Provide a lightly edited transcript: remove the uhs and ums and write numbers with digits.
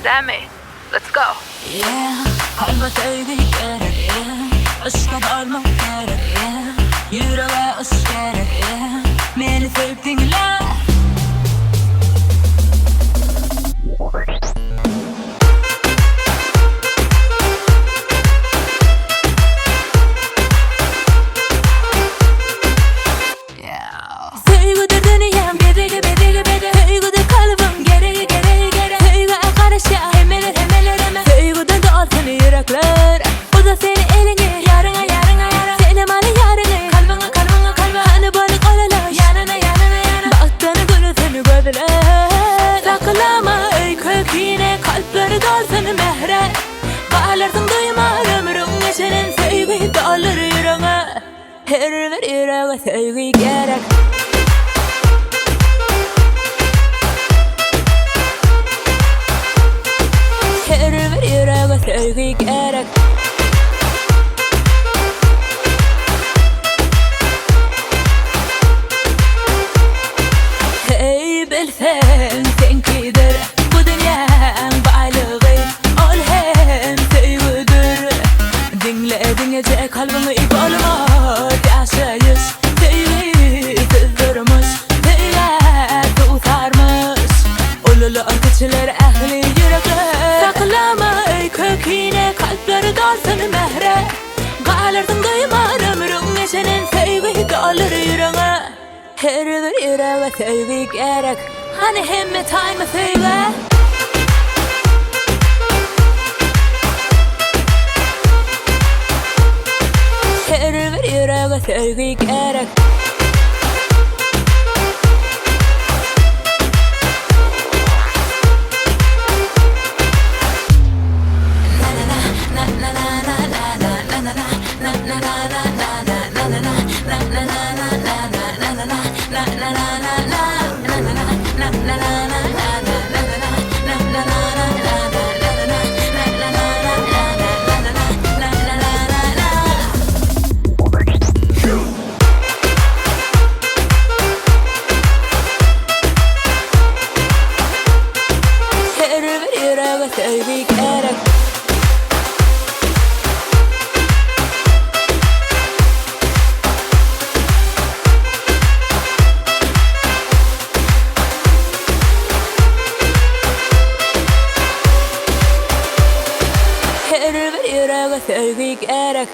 that me? Let's go. Yeah, kalma sevgi gerek, yeah. Aşka dalmak gerek, yeah. Yüreğe aşk gerek, yeah. Beni sevip dinle. Sevgidir dünyam, bedeli bedeli bedeli. Sevgidir kalbim, gereği gereği gereği. Sevgi akarışa, hemeler hemeler hemen. Sevgiden dolsun yürekler. Bu da senin elini, yarına yarına yarına. Seni bana yarını, kalbine kalbine kalbine. Hani bana kolalar, yanına yanına yanına. Baktığını gülüsünü gördüler. Saklama ey kökine, kalpleri dolsun mehre. Bağlarsın duyma ömrüm geçenin. Sevgi dolur yüreğe. Her bir yüreğe sevgi gerek. Her bir yüreğe sevgi gerek. Hey bilsen senkidir bu dünyanın bağlığı. Ol hem sevgidir. Dinle dinleyece kalbimi ip olma. Yaşayış sevgi sızdırmış. Sevgi tutarmış. Ululu akıçlar ehli yürekler. Saklama ey kökine, kalpleri dolsun mehre. Qalırsın duyma ömrüm geçenin. Sevgi dolur yüreğe. Her bir yüreğe sevgi gerek. Hani hemme time sevgi. Her bir yüreğe sevgi gerek. Her bir yüreğe sevgi gerek. Her bir yüreğe sevgi gerek.